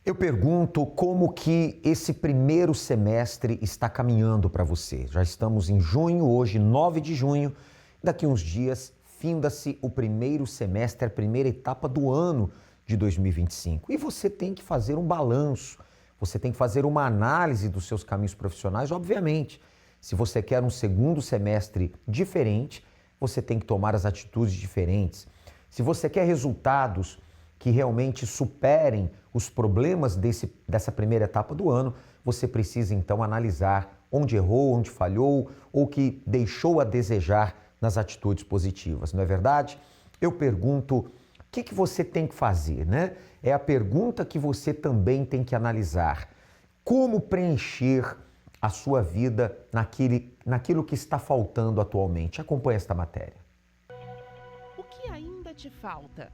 Eu pergunto como que esse primeiro semestre está caminhando para você. Já estamos em junho, hoje 9 de junho, daqui uns dias finda-se o primeiro semestre, a primeira etapa do ano de 2025. E você tem que fazer um balanço, você tem que fazer uma análise dos seus caminhos profissionais, obviamente. Se você quer um segundo semestre diferente, você tem que tomar as atitudes diferentes. Se você quer resultados que realmente superem os problemas dessa primeira etapa do ano, você precisa então analisar onde errou, onde falhou ou que deixou a desejar nas atitudes positivas, não é verdade? Eu pergunto, o que você tem que fazer, né? É a pergunta que você também tem que analisar. Como preencher a sua vida naquilo que está faltando atualmente? Acompanhe esta matéria. O que ainda te falta?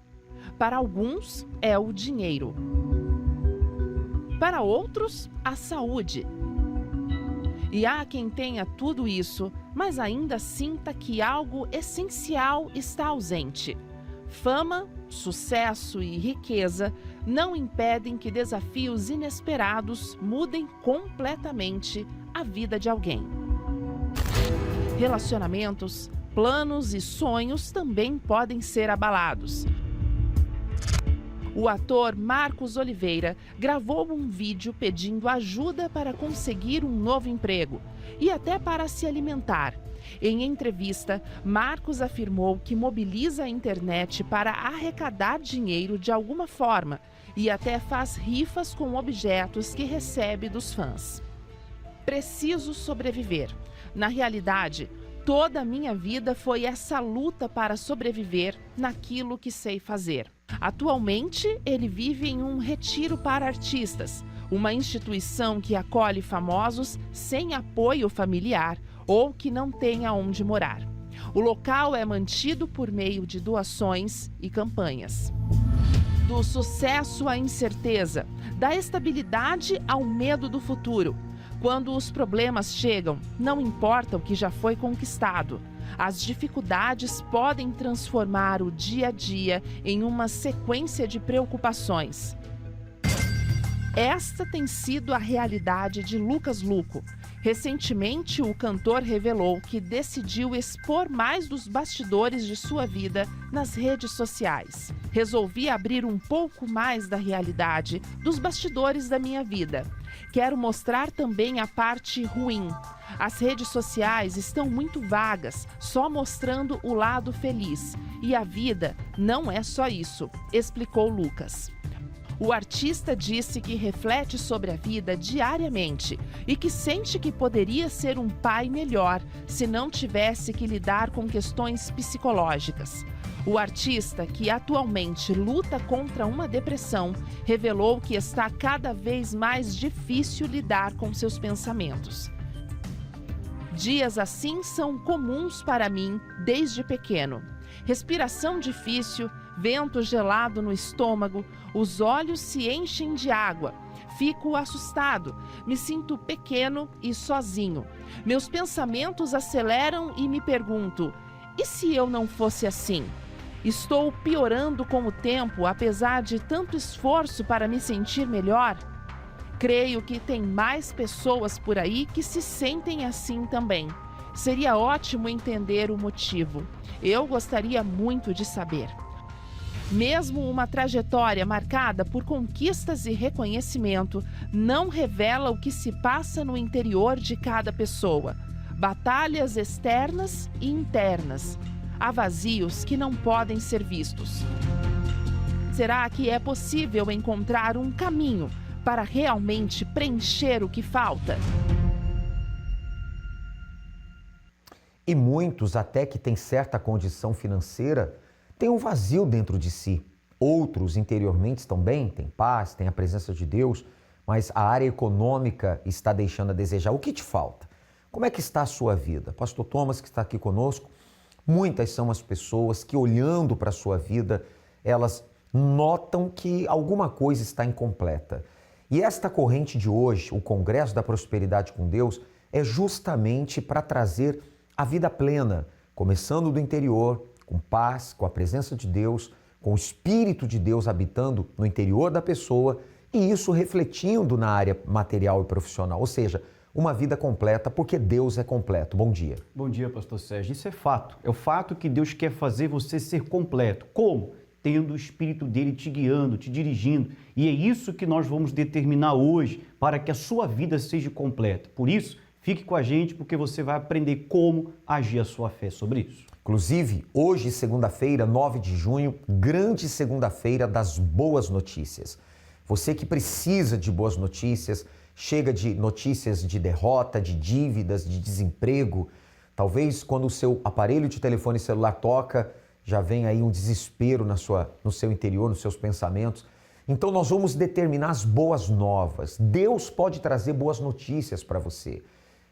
Para alguns, é o dinheiro. Para outros, a saúde. E há quem tenha tudo isso, mas ainda sinta que algo essencial está ausente. Fama, sucesso e riqueza não impedem que desafios inesperados mudem completamente a vida de alguém. Relacionamentos, planos e sonhos também podem ser abalados. O ator Marcos Oliveira gravou um vídeo pedindo ajuda para conseguir um novo emprego e até para se alimentar. Em entrevista, Marcos afirmou que mobiliza a internet para arrecadar dinheiro de alguma forma e até faz rifas com objetos que recebe dos fãs. Preciso sobreviver. Na realidade, toda a minha vida foi essa luta para sobreviver naquilo que sei fazer. Atualmente, ele vive em um retiro para artistas, uma instituição que acolhe famosos sem apoio familiar ou que não tenha onde morar. O local é mantido por meio de doações e campanhas. Do sucesso à incerteza, da estabilidade ao medo do futuro. Quando os problemas chegam, não importa o que já foi conquistado. As dificuldades podem transformar o dia a dia em uma sequência de preocupações. Esta tem sido a realidade de Lucas Luco. Recentemente, o cantor revelou que decidiu expor mais dos bastidores de sua vida nas redes sociais. Resolvi abrir um pouco mais da realidade, dos bastidores da minha vida. Quero mostrar também a parte ruim. As redes sociais estão muito vagas, só mostrando o lado feliz. E a vida não é só isso, explicou Lucas. O artista disse que reflete sobre a vida diariamente e que sente que poderia ser um pai melhor se não tivesse que lidar com questões psicológicas. O artista, que atualmente luta contra uma depressão, revelou que está cada vez mais difícil lidar com seus pensamentos. Dias assim são comuns para mim desde pequeno. Respiração difícil, vento gelado no estômago, os olhos se enchem de água. Fico assustado, me sinto pequeno e sozinho. Meus pensamentos aceleram e me pergunto: e se eu não fosse assim? Estou piorando com o tempo, apesar de tanto esforço para me sentir melhor? Creio que tem mais pessoas por aí que se sentem assim também. Seria ótimo entender o motivo. Eu gostaria muito de saber. Mesmo uma trajetória marcada por conquistas e reconhecimento não revela o que se passa no interior de cada pessoa. Batalhas externas e internas. Há vazios que não podem ser vistos. Será que é possível encontrar um caminho para realmente preencher o que falta? E muitos, até que têm certa condição financeira, têm um vazio dentro de si. Outros, interiormente, estão bem, têm paz, têm a presença de Deus, mas a área econômica está deixando a desejar. O que te falta? Como é que está a sua vida? Pastor Thomas, que está aqui conosco, muitas são as pessoas que, olhando para a sua vida, elas notam que alguma coisa está incompleta. E esta corrente de hoje, o Congresso da Prosperidade com Deus, é justamente para trazer a vida plena, começando do interior, com paz, com a presença de Deus, com o Espírito de Deus habitando no interior da pessoa e isso refletindo na área material e profissional, ou seja, uma vida completa, porque Deus é completo. Bom dia. Bom dia, pastor Sérgio. Isso é fato. É o fato que Deus quer fazer você ser completo. Como? Tendo o Espírito dele te guiando, te dirigindo. E é isso que nós vamos determinar hoje para que a sua vida seja completa. Por isso, fique com a gente, porque você vai aprender como agir a sua fé sobre isso. Inclusive, hoje, segunda-feira, 9 de junho, grande segunda-feira das boas notícias. Você que precisa de boas notícias, chega de notícias de derrota, de dívidas, de desemprego. Talvez quando o seu aparelho de telefone celular toca, já vem aí um desespero no seu interior, nos seus pensamentos. Então nós vamos determinar as boas novas. Deus pode trazer boas notícias para você.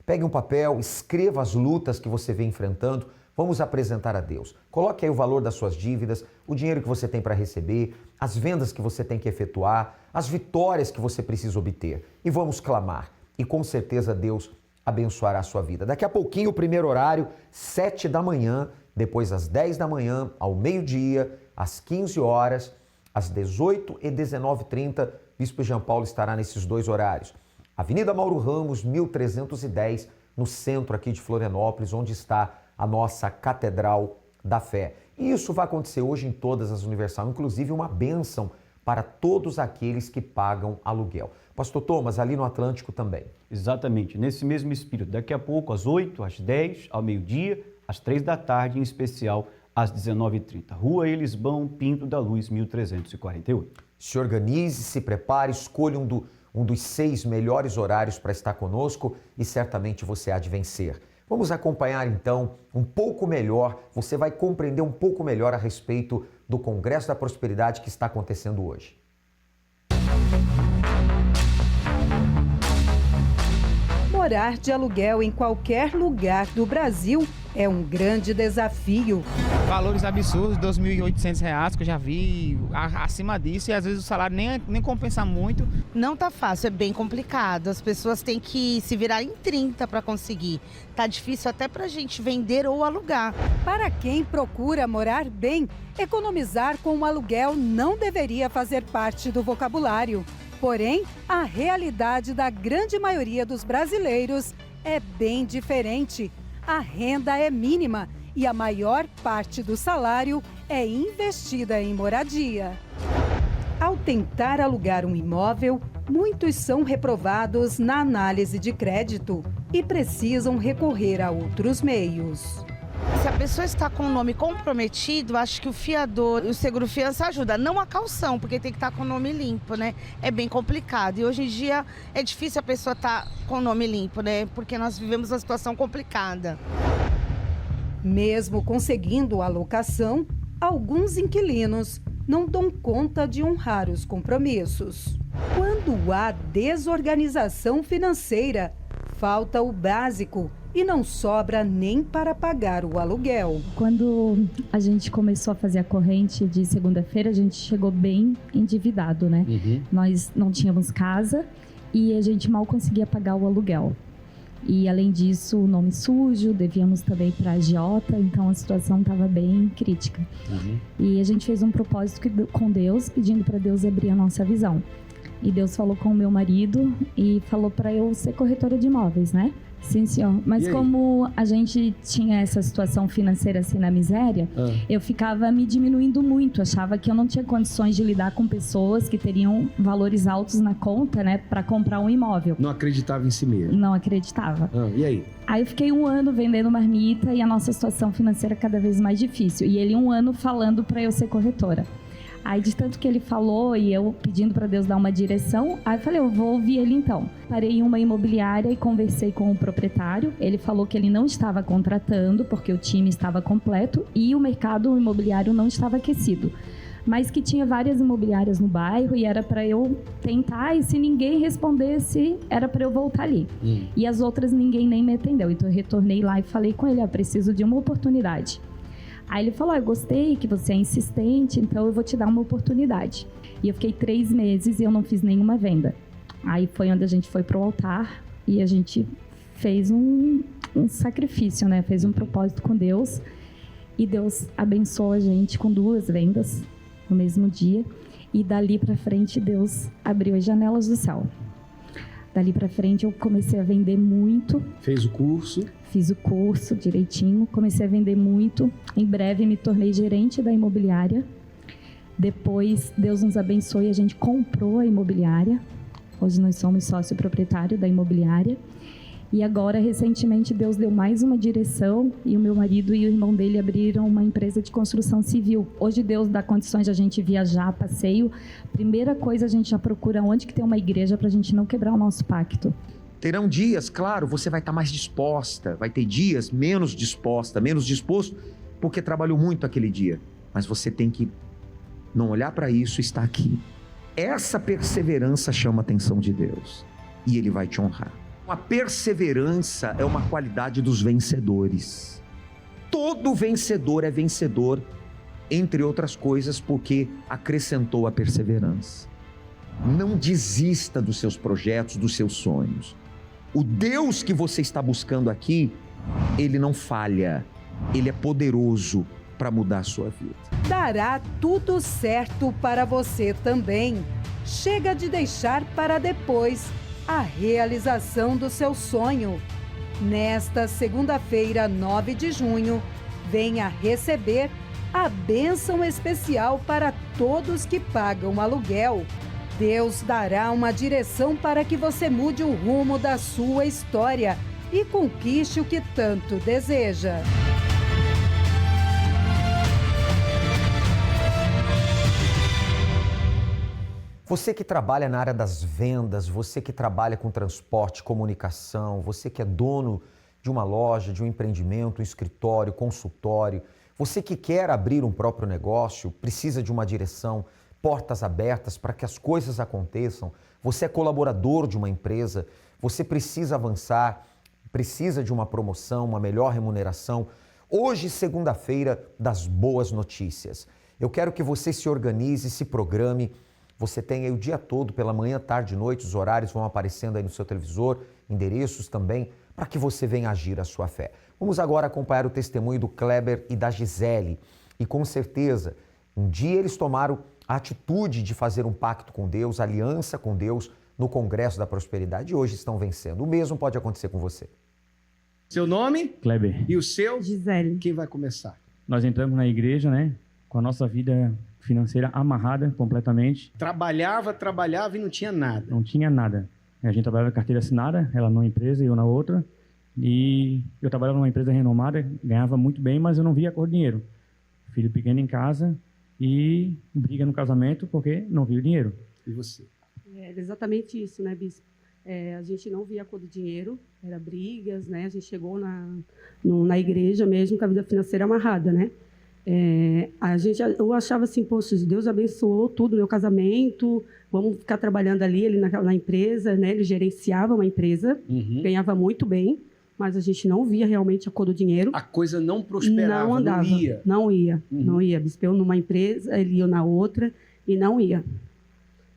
Pegue um papel, escreva as lutas que você vem enfrentando. Vamos apresentar a Deus. Coloque aí o valor das suas dívidas, o dinheiro que você tem para receber, as vendas que você tem que efetuar, as vitórias que você precisa obter. E vamos clamar. E com certeza Deus abençoará a sua vida. Daqui a pouquinho, o primeiro horário, 7 da manhã, depois às 10 da manhã, ao meio-dia, às 15 horas, às 18 e 19h30, Bispo Jean Paulo estará nesses dois horários. Avenida Mauro Ramos, 1310, no centro aqui de Florianópolis, onde está a nossa Catedral da Fé. E isso vai acontecer hoje em todas as Universal, inclusive uma bênção para todos aqueles que pagam aluguel. Pastor Thomas, ali no Atlântico também. Exatamente, nesse mesmo espírito. Daqui a pouco, às 8, às 10, ao meio-dia, às 3 da tarde, em especial às 19h30. Rua Elisbão Pinto da Luz, 1348. Se organize, se prepare, escolha um dos 6 melhores horários para estar conosco e certamente você há de vencer. Vamos acompanhar então um pouco melhor, você vai compreender um pouco melhor a respeito do Congresso da Prosperidade que está acontecendo hoje. Morar de aluguel em qualquer lugar do Brasil é um grande desafio. Valores absurdos, R$ 2.800 que eu já vi, acima disso, e às vezes o salário nem compensa muito. Não tá fácil, é bem complicado. As pessoas têm que se virar em 30 para conseguir. Tá difícil até pra gente vender ou alugar. Para quem procura morar bem, economizar com um aluguel não deveria fazer parte do vocabulário. Porém, a realidade da grande maioria dos brasileiros é bem diferente. A renda é mínima e a maior parte do salário é investida em moradia. Ao tentar alugar um imóvel, muitos são reprovados na análise de crédito e precisam recorrer a outros meios. Se a pessoa está com o nome comprometido, acho que o fiador e o seguro-fiança ajuda. Não a caução, porque tem que estar com o nome limpo, né? É bem complicado. E hoje em dia é difícil a pessoa estar com o nome limpo, né? Porque nós vivemos uma situação complicada. Mesmo conseguindo a locação, alguns inquilinos não dão conta de honrar os compromissos. Quando há desorganização financeira, falta o básico e não sobra nem para pagar o aluguel. Quando a gente começou a fazer a corrente de segunda-feira, a gente chegou bem endividado, né? Nós não tínhamos casa e a gente mal conseguia pagar o aluguel. E além disso, o nome sujo, devíamos também para a agiota, então a situação estava bem crítica. E a gente fez um propósito com Deus, pedindo para Deus abrir a nossa visão. E Deus falou com o meu marido e falou para eu ser corretora de imóveis, né? Sim, senhor. Mas como a gente tinha essa situação financeira assim na miséria, eu ficava me diminuindo muito. Achava que eu não tinha condições de lidar com pessoas que teriam valores altos na conta, né, para comprar um imóvel. Não acreditava em si mesmo? Não acreditava. E aí? Aí eu fiquei 1 ano vendendo marmita e a nossa situação financeira cada vez mais difícil. E ele 1 ano falando para eu ser corretora. Aí, de tanto que ele falou e eu pedindo para Deus dar uma direção, aí eu falei, eu vou ouvir ele então. Parei em uma imobiliária e conversei com o proprietário. Ele falou que ele não estava contratando porque o time estava completo e o mercado imobiliário não estava aquecido. Mas que tinha várias imobiliárias no bairro e era para eu tentar, e se ninguém respondesse, era para eu voltar ali. E as outras ninguém nem me atendeu. Então eu retornei lá e falei com ele, preciso de uma oportunidade. Aí ele falou, eu gostei que você é insistente, então eu vou te dar uma oportunidade. E eu fiquei 3 meses e eu não fiz nenhuma venda. Aí foi onde a gente foi pro altar e a gente fez um sacrifício, né? Fez um propósito com Deus e Deus abençoou a gente com 2 vendas no mesmo dia. E dali para frente, Deus abriu as janelas do céu. Dali para frente, eu comecei a vender muito. Fez o curso? Fiz o curso direitinho, comecei a vender muito. Em breve, me tornei gerente da imobiliária. Depois, Deus nos abençoou e a gente comprou a imobiliária. Hoje nós somos sócio proprietário da imobiliária. E agora, recentemente, Deus deu mais uma direção e o meu marido e o irmão dele abriram uma empresa de construção civil. Hoje Deus dá condições de a gente viajar, passeio. Primeira coisa, a gente já procura onde que tem uma igreja para a gente não quebrar o nosso pacto. Terão dias, claro, você vai estar mais disposta, vai ter dias menos disposta, menos disposto, porque trabalhou muito aquele dia. Mas você tem que não olhar para isso e estar aqui. Essa perseverança chama a atenção de Deus e Ele vai te honrar. A perseverança é uma qualidade dos vencedores. Todo vencedor é vencedor, entre outras coisas, porque acrescentou a perseverança. Não desista dos seus projetos, dos seus sonhos. O Deus que você está buscando aqui, Ele não falha. Ele é poderoso para mudar a sua vida. Dará tudo certo para você também. Chega de deixar para depois a realização do seu sonho. Nesta segunda-feira, 9 de junho, venha receber a bênção especial para todos que pagam aluguel. Deus dará uma direção para que você mude o rumo da sua história e conquiste o que tanto deseja. Você que trabalha na área das vendas, você que trabalha com transporte, comunicação, você que é dono de uma loja, de um empreendimento, um escritório, consultório, você que quer abrir um próprio negócio, precisa de uma direção, portas abertas para que as coisas aconteçam, você é colaborador de uma empresa, você precisa avançar, precisa de uma promoção, uma melhor remuneração. Hoje, segunda-feira, das boas notícias. Eu quero que você se organize, se programe. Você tem aí o dia todo, pela manhã, tarde e noite, os horários vão aparecendo aí no seu televisor, endereços também, para que você venha agir a sua fé. Vamos agora acompanhar o testemunho do Kleber e da Gisele. E com certeza, um dia eles tomaram a atitude de fazer um pacto com Deus, aliança com Deus, no Congresso da Prosperidade e hoje estão vencendo. O mesmo pode acontecer com você. Seu nome? Kleber. E o seu? Gisele. Quem vai começar? Nós entramos na igreja, né? Com a nossa vida financeira amarrada completamente. Trabalhava e não tinha nada. Não tinha nada. A gente trabalhava em carteira assinada, ela numa empresa e eu na outra. E eu trabalhava numa empresa renomada, ganhava muito bem, mas eu não via a cor do dinheiro. Filho pequeno em casa e briga no casamento porque não via o dinheiro. E você? É exatamente isso, né, Bispo? A gente não via a cor do dinheiro, era brigas, né? A gente chegou na igreja mesmo com a vida financeira amarrada, né? Eu achava assim, poxa, Deus abençoou tudo, meu casamento, vamos ficar trabalhando ali, ele na empresa, né? Ele gerenciava uma empresa, ganhava muito bem, mas a gente não via realmente a cor do dinheiro. A coisa não prosperava, não andava, não ia. Bispo, eu numa empresa, ele ia na outra e não ia.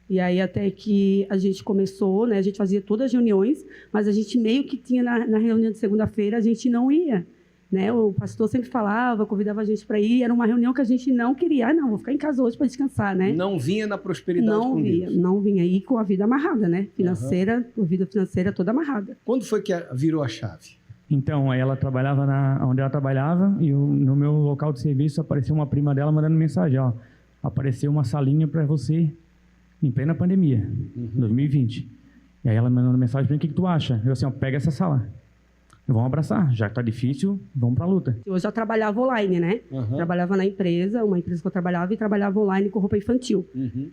E aí até que a gente começou, né? A gente fazia todas as reuniões, mas a gente meio que tinha na reunião de segunda-feira, a gente não ia. Né? O pastor sempre falava, convidava a gente para ir, era uma reunião que a gente não queria. Não, vou ficar em casa hoje para descansar, né? Não vinha na prosperidade com Deus. Não vinha aí com a vida amarrada, né? Financeira, a vida financeira toda amarrada. Quando foi que virou a chave? Então, aí ela trabalhava onde ela trabalhava e no meu local de serviço apareceu uma prima dela mandando mensagem, ó, apareceu uma salinha para você em plena pandemia, 2020. E aí ela mandando mensagem para mim, o que tu acha? Eu assim, ó, pega essa sala. Vamos abraçar, já que tá difícil, vamos pra luta. Eu já trabalhava online, né? Trabalhava na empresa, uma empresa que eu trabalhava, e trabalhava online com roupa infantil.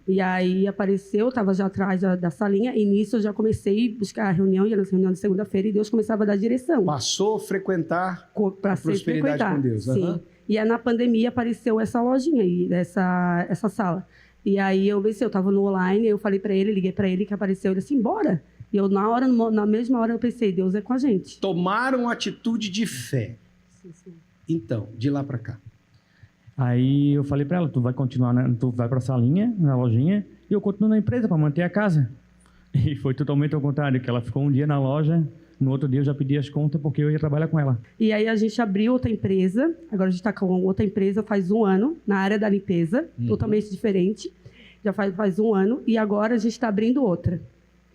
E aí apareceu, eu tava já atrás da salinha, e nisso eu já comecei a buscar a reunião, ia na reunião de segunda-feira, e Deus começava a dar direção. Passou a frequentar a prosperidade com Deus. Sim. E aí na pandemia apareceu essa lojinha aí, essa sala. E aí eu tava no online, eu falei pra ele, liguei pra ele, que apareceu, ele assim, bora. E eu, na mesma hora, eu pensei, Deus é com a gente. Tomaram atitude de fé. Sim. Então, de lá para cá. Aí eu falei para ela, tu vai continuar, tu vai para a salinha, na lojinha, e eu continuo na empresa para manter a casa. E foi totalmente ao contrário, que ela ficou um dia na loja, no outro dia eu já pedi as contas porque eu ia trabalhar com ela. E aí a gente abriu outra empresa, agora a gente está com outra empresa faz um ano, na área da limpeza, totalmente diferente. Já faz um ano e agora a gente está abrindo outra.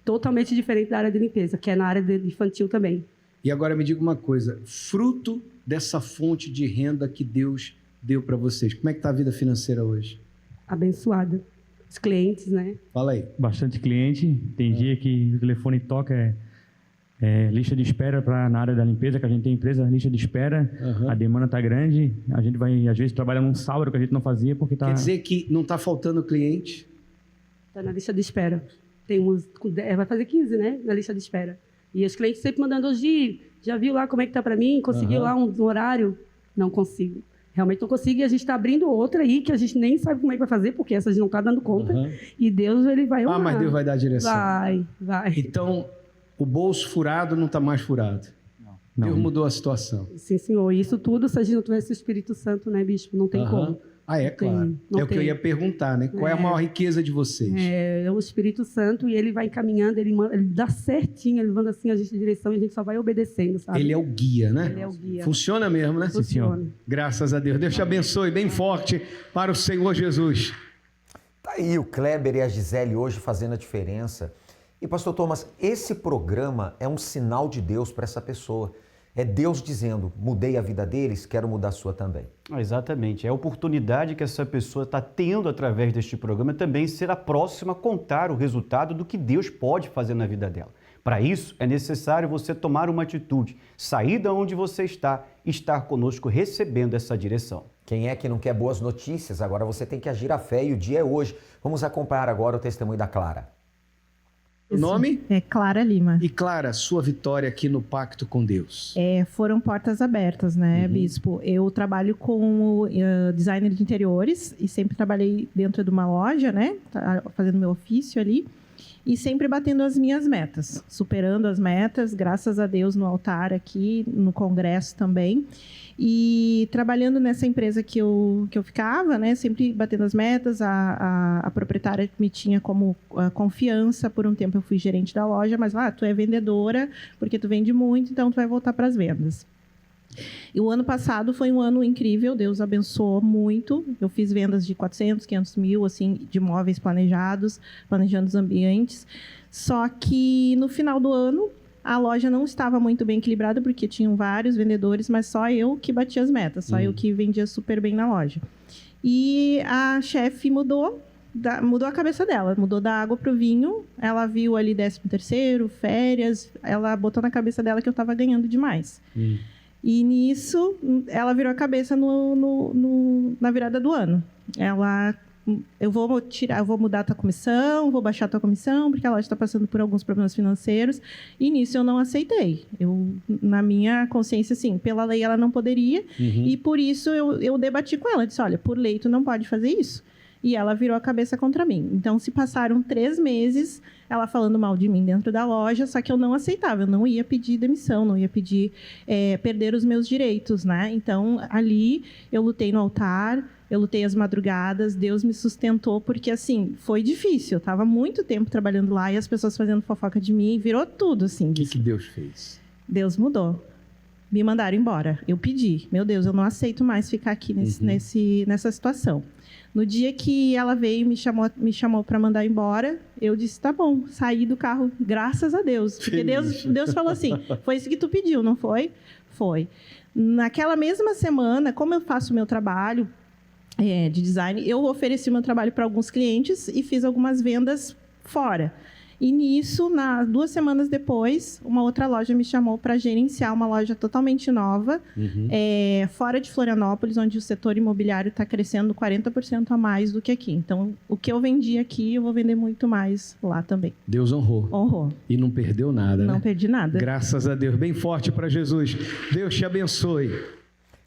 Totalmente diferente da área de limpeza, que é na área de infantil também. E agora me diga uma coisa, fruto dessa fonte de renda que Deus deu para vocês, como é que está a vida financeira hoje? Abençoada. Os clientes, né? Fala aí. Bastante cliente. Tem dia que o telefone toca, lista de espera na área da limpeza, que a gente tem empresa, lista de espera, a demanda está grande, a gente vai, às vezes, trabalhar num sábado que a gente não fazia porque está... Quer dizer que não está faltando cliente? Está na lista de espera. Vai fazer 15, né? Na lista de espera. E os clientes sempre mandando hoje, já viu lá como é que tá para mim? Conseguiu lá um horário? Não consigo. Realmente não consigo, e a gente está abrindo outra aí, que a gente nem sabe como é que vai fazer, porque essa a gente não está dando conta. E Deus, ele vai honrar. Mas Deus vai dar a direção. Vai. Então, o bolso furado não está mais furado. Não. Deus mudou a situação. Sim, senhor. E isso tudo, se a gente não tivesse o Espírito Santo, né, bispo? Não tem como. Claro. O que eu ia perguntar, né? Qual é a maior riqueza de vocês? É o Espírito Santo, e ele vai encaminhando, ele dá certinho, ele manda assim a gente em direção e a gente só vai obedecendo, sabe? Ele é o guia, né? Ele é o guia. Funciona mesmo, né? Funciona. Graças a Deus. Deus te abençoe bem forte para o Senhor Jesus. Tá aí o Kleber e a Gisele hoje fazendo a diferença. E pastor Thomas, esse programa é um sinal de Deus para essa pessoa. É Deus dizendo, mudei a vida deles, quero mudar a sua também. Exatamente. É a oportunidade que essa pessoa está tendo através deste programa também ser a próxima a contar o resultado do que Deus pode fazer na vida dela. Para isso, é necessário você tomar uma atitude, sair de onde você está e estar conosco recebendo essa direção. Quem é que não quer boas notícias? Agora você tem que agir à fé e o dia é hoje. Vamos acompanhar agora o testemunho da Clara. O nome? É Clara Lima. E Clara, sua vitória aqui no Pacto com Deus? Foram portas abertas, né, bispo? Eu trabalho como designer de interiores e sempre trabalhei dentro de uma loja, né, fazendo meu ofício ali e sempre batendo as minhas metas, superando as metas, graças a Deus, no altar aqui, no congresso também. E trabalhando nessa empresa que eu ficava, né, sempre batendo as metas, a proprietária me tinha como confiança. Por um tempo eu fui gerente da loja, mas tu é vendedora, porque tu vende muito, então tu vai voltar para as vendas. E o ano passado foi um ano incrível, Deus abençoou muito. Eu fiz vendas de 400, 500 mil, assim, de imóveis planejados, planejando os ambientes. Só que no final do ano, a loja não estava muito bem equilibrada, porque tinham vários vendedores, mas só eu que batia as metas, só eu que vendia super bem na loja. E a chefe mudou a cabeça dela, mudou da água para o vinho. Ela viu ali 13º, férias, ela botou na cabeça dela que eu estava ganhando demais. E nisso, ela virou a cabeça na virada do ano. Eu vou mudar a tua comissão, vou baixar a tua comissão, porque a loja está passando por alguns problemas financeiros. E nisso eu não aceitei. Na minha consciência, assim, pela lei ela não poderia. E por isso eu debati com ela. Disse, olha, por lei tu não pode fazer isso. E ela virou a cabeça contra mim. Então, se passaram 3 meses ela falando mal de mim dentro da loja, só que eu não aceitava, eu não ia pedir demissão, não ia pedir perder os meus direitos, né? Então, ali eu lutei no altar, eu lutei as madrugadas, Deus me sustentou, porque, assim, foi difícil. Eu estava muito tempo trabalhando lá e as pessoas fazendo fofoca de mim, virou tudo, assim. O que Deus fez? Deus mudou. Me mandaram embora. Eu pedi, meu Deus, eu não aceito mais ficar aqui nessa situação. No dia que ela veio e me chamou para mandar embora, eu disse, tá bom, saí do carro, graças a Deus. Porque Deus falou assim, foi isso que tu pediu, não foi? Foi. Naquela mesma semana, como eu faço o meu trabalho de design, eu ofereci meu trabalho para alguns clientes e fiz algumas vendas fora. E nisso, 2 semanas depois, uma outra loja me chamou para gerenciar uma loja totalmente nova, fora de Florianópolis, onde o setor imobiliário está crescendo 40% a mais do que aqui. Então, o que eu vendi aqui, eu vou vender muito mais lá também. Deus honrou. Honrou. E não perdeu nada, Não perdi nada. Graças a Deus. Bem forte para Jesus. Deus te abençoe.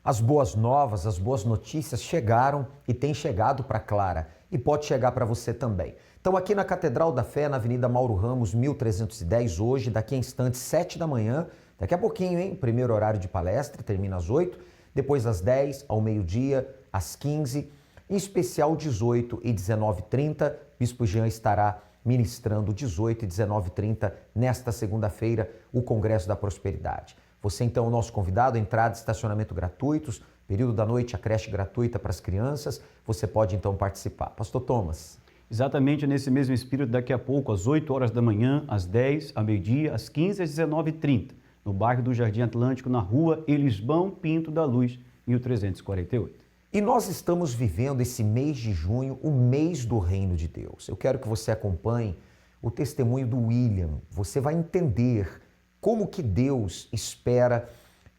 As boas novas, as boas notícias chegaram e têm chegado para Clara. E pode chegar para você também. Então, aqui na Catedral da Fé, na Avenida Mauro Ramos, 1310, hoje, daqui a instantes, 7 da manhã, daqui a pouquinho, hein? Primeiro horário de palestra, termina às 8, depois às 10, ao meio-dia, às 15, em especial 18 e 19h30, Bispo Jean estará ministrando 18 e 19h30, nesta segunda-feira, o Congresso da Prosperidade. Você, então, é o nosso convidado, entrada e estacionamento gratuitos, período da noite, a creche gratuita para as crianças, você pode, então, participar. Pastor Thomas. Exatamente nesse mesmo espírito, daqui a pouco, às 8 horas da manhã, às 10, ao meio-dia, às 15, às 19h30, no bairro do Jardim Atlântico, na rua Elisbão Pinto da Luz, 1348. E nós estamos vivendo esse mês de junho, o mês do Reino de Deus. Eu quero que você acompanhe o testemunho do William. Você vai entender como que Deus espera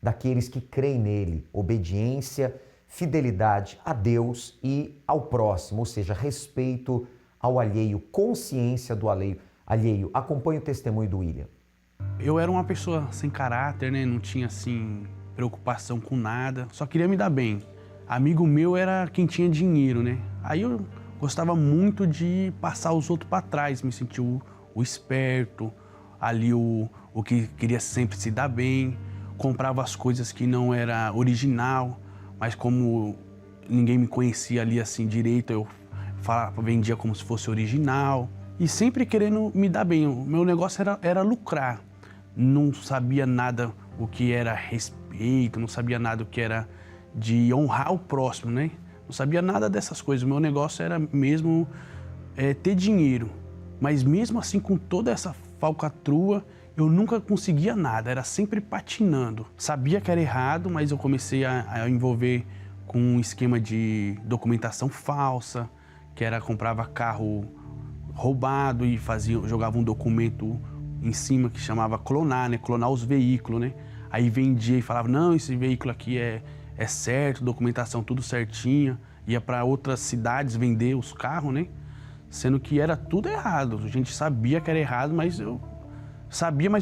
daqueles que creem nele, obediência, fidelidade a Deus e ao próximo, ou seja, respeito ao alheio, consciência do alheio. Acompanhe o testemunho do William. Eu era uma pessoa sem caráter, né? Não tinha, assim, preocupação com nada, só queria me dar bem. Amigo meu era quem tinha dinheiro, né? Aí eu gostava muito de passar os outros para trás, me sentia o esperto, ali o que queria sempre se dar bem, comprava as coisas que não era original, mas como ninguém me conhecia ali assim direito, eu vendia como se fosse original e sempre querendo me dar bem. O meu negócio era lucrar. Não sabia nada o que era respeito, não sabia nada o que era de honrar o próximo, né? Não sabia nada dessas coisas. O meu negócio era mesmo ter dinheiro. Mas mesmo assim, com toda essa falcatrua, eu nunca conseguia nada, era sempre patinando. Sabia que era errado, mas eu comecei a envolver com um esquema de documentação falsa, que era comprava carro roubado e jogava um documento em cima que chamava clonar, né? Clonar os veículos, né? Aí vendia e falava, não, esse veículo aqui é certo, documentação tudo certinha. Ia para outras cidades vender os carros, né? Sendo que era tudo errado. A gente sabia que era errado, mas eu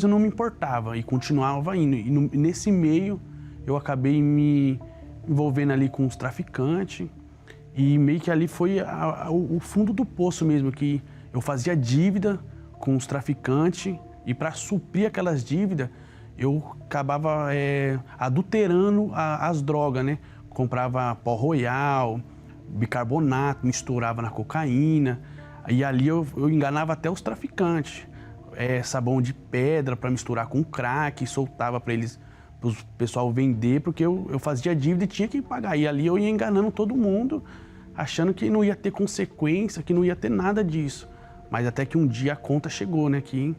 não me importava e continuava indo. E nesse meio eu acabei me envolvendo ali com os traficantes e meio que ali foi o fundo do poço mesmo, que eu fazia dívida com os traficantes e para suprir aquelas dívidas eu acabava adulterando as drogas, né? Comprava pó royal, bicarbonato, misturava na cocaína e ali eu enganava até os traficantes. Sabão de pedra para misturar com crack, soltava para o pessoal vender, porque eu fazia dívida e tinha que pagar. E ali eu ia enganando todo mundo, achando que não ia ter consequência, que não ia ter nada disso. Mas até que um dia a conta chegou, né? Que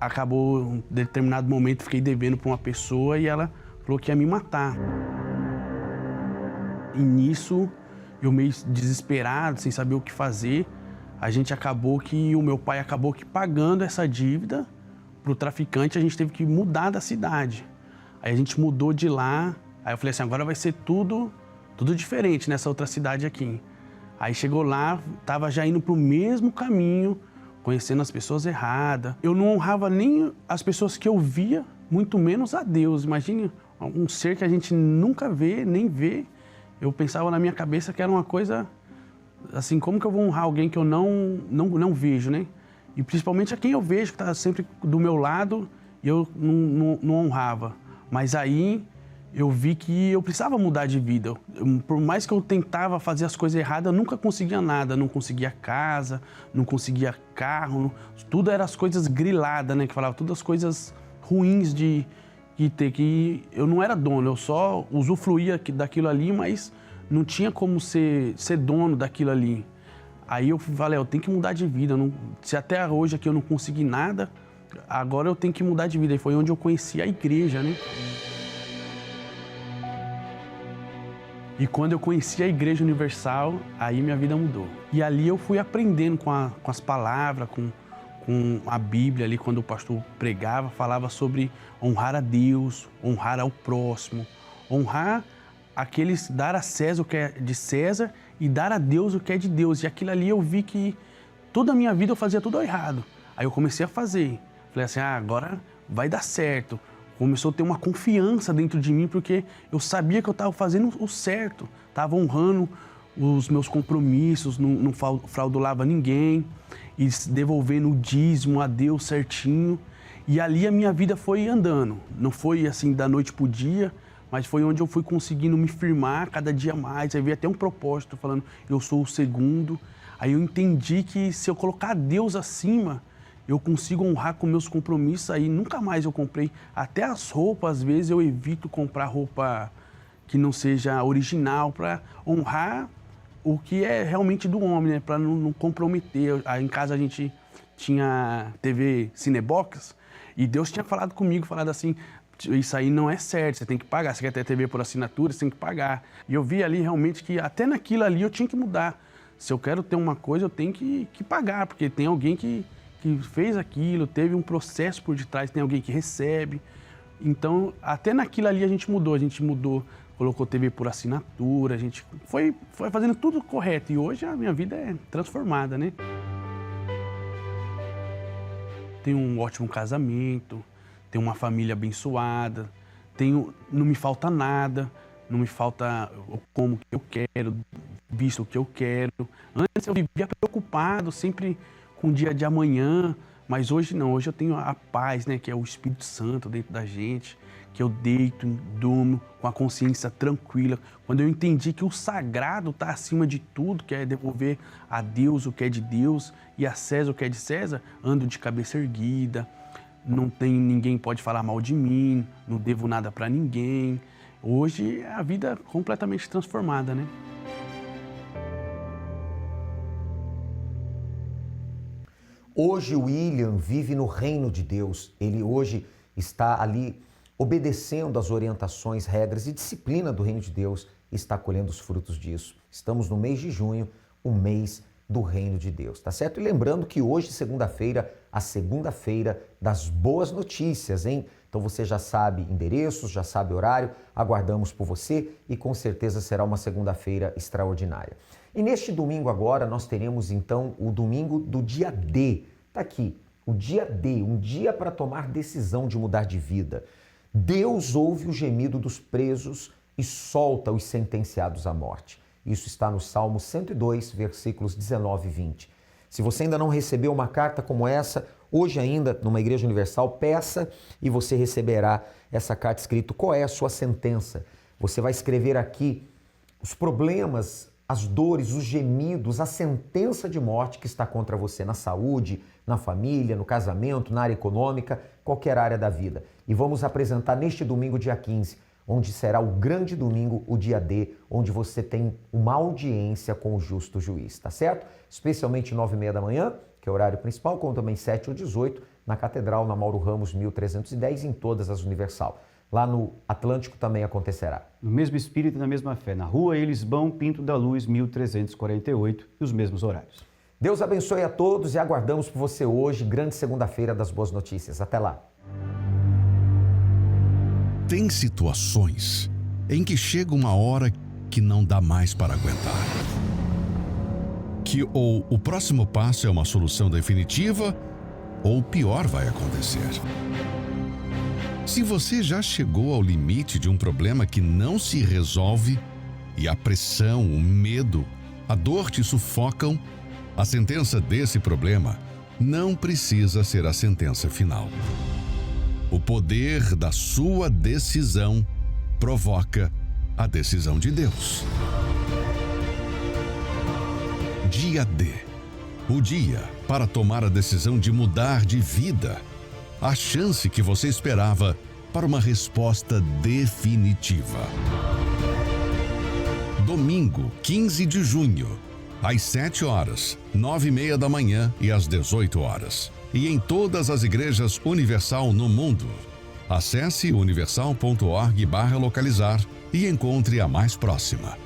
acabou, em determinado momento, fiquei devendo para uma pessoa e ela falou que ia me matar. E nisso, eu meio desesperado, sem saber o que fazer, o meu pai acabou que pagando essa dívida para o traficante, a gente teve que mudar da cidade. Aí a gente mudou de lá, aí eu falei assim, agora vai ser tudo diferente nessa outra cidade aqui. Aí chegou lá, estava já indo para o mesmo caminho, conhecendo as pessoas erradas. Eu não honrava nem as pessoas que eu via, muito menos a Deus. Imagine um ser que a gente nunca vê, nem vê. Eu pensava na minha cabeça que era uma coisa assim, como que eu vou honrar alguém que eu não vejo, né? E principalmente a quem eu vejo, que está sempre do meu lado, e eu não honrava. Mas aí eu vi que eu precisava mudar de vida. Por mais que eu tentava fazer as coisas erradas, eu nunca conseguia nada. Não conseguia casa, não conseguia carro, tudo eram as coisas griladas, né? Que falava, todas as coisas ruins de ter, que eu não era dono, eu só usufruía daquilo ali, mas não tinha como ser dono daquilo ali. Aí eu falei, eu tenho que mudar de vida. Se até hoje aqui eu não consegui nada, agora eu tenho que mudar de vida. E foi onde eu conheci a igreja, né? E quando eu conheci a Igreja Universal, aí minha vida mudou. E ali eu fui aprendendo com as palavras, com a Bíblia ali, quando o pastor pregava, falava sobre honrar a Deus, honrar ao próximo, honrar aqueles, dar a César o que é de César e dar a Deus o que é de Deus. E aquilo ali eu vi que toda a minha vida eu fazia tudo errado. Aí eu comecei a fazer. Falei assim, agora vai dar certo. Começou a ter uma confiança dentro de mim, porque eu sabia que eu estava fazendo o certo. Estava honrando os meus compromissos, não fraudulava ninguém, e devolvendo o dízimo a Deus certinho. E ali a minha vida foi andando. Não foi assim da noite para o dia, mas foi onde eu fui conseguindo me firmar cada dia mais. Aí veio até um propósito falando, eu sou o segundo. Aí eu entendi que se eu colocar Deus acima, eu consigo honrar com meus compromissos. Aí nunca mais eu comprei. Até as roupas, às vezes eu evito comprar roupa que não seja original, para honrar o que é realmente do homem, né? Para não comprometer. Aí em casa a gente tinha TV Cinebox e Deus tinha falado comigo, falado assim, isso aí não é certo, você tem que pagar. Você quer ter TV por assinatura, você tem que pagar. E eu vi ali realmente que até naquilo ali eu tinha que mudar. Se eu quero ter uma coisa, eu tenho que pagar, porque tem alguém que fez aquilo, teve um processo por detrás, tem alguém que recebe. Então, até naquilo ali a gente mudou, colocou TV por assinatura, a gente foi fazendo tudo correto. E hoje a minha vida é transformada, né? Tenho um ótimo casamento, tenho uma família abençoada, não me falta nada, não me falta como que eu quero, visto o que eu quero. Antes eu vivia preocupado, sempre com o dia de amanhã, mas hoje não, hoje eu tenho a paz, né, que é o Espírito Santo dentro da gente, que eu deito, durmo com a consciência tranquila. Quando eu entendi que o sagrado está acima de tudo, que é devolver a Deus o que é de Deus e a César o que é de César, ando de cabeça erguida, ninguém pode falar mal de mim, não devo nada para ninguém. Hoje é a vida completamente transformada, né? Hoje o William vive no reino de Deus. Ele hoje está ali obedecendo às orientações, regras e disciplina do reino de Deus e está colhendo os frutos disso. Estamos no mês de junho, o mês do reino de Deus, tá certo? E lembrando que hoje, segunda-feira, a segunda-feira das boas notícias, hein? Então você já sabe endereços, já sabe horário, aguardamos por você e com certeza será uma segunda-feira extraordinária. E neste domingo agora nós teremos então o domingo do dia D. Tá aqui, o dia D, um dia para tomar decisão de mudar de vida. Deus ouve o gemido dos presos e solta os sentenciados à morte. Isso está no Salmo 102, versículos 19 e 20. Se você ainda não recebeu uma carta como essa, hoje ainda, numa Igreja Universal, peça e você receberá essa carta escrito qual é a sua sentença. Você vai escrever aqui os problemas, as dores, os gemidos, a sentença de morte que está contra você na saúde, na família, no casamento, na área econômica, qualquer área da vida. E vamos apresentar neste domingo, dia 15, onde será o grande domingo, o dia D, onde você tem uma audiência com o justo juiz, tá certo? Especialmente 9h30 da manhã, que é o horário principal, como também 7 ou 18, na Catedral, na Mauro Ramos, 1310, em todas as Universal. Lá no Atlântico também acontecerá. No mesmo espírito e na mesma fé, na Rua Elisbão Pinto da Luz, 1348, e os mesmos horários. Deus abençoe a todos e aguardamos por você hoje, grande segunda-feira das boas notícias. Até lá. Tem situações em que chega uma hora que não dá mais para aguentar. Que ou o próximo passo é uma solução definitiva, ou o pior vai acontecer. Se você já chegou ao limite de um problema que não se resolve, e a pressão, o medo, a dor te sufocam, a sentença desse problema não precisa ser a sentença final. O poder da sua decisão provoca a decisão de Deus. Dia D. O dia para tomar a decisão de mudar de vida. A chance que você esperava para uma resposta definitiva. Domingo, 15 de junho, às 7 horas, 9h30 da manhã e às 18 horas. E em todas as igrejas Universal no mundo. Acesse universal.org/localizar e encontre a mais próxima.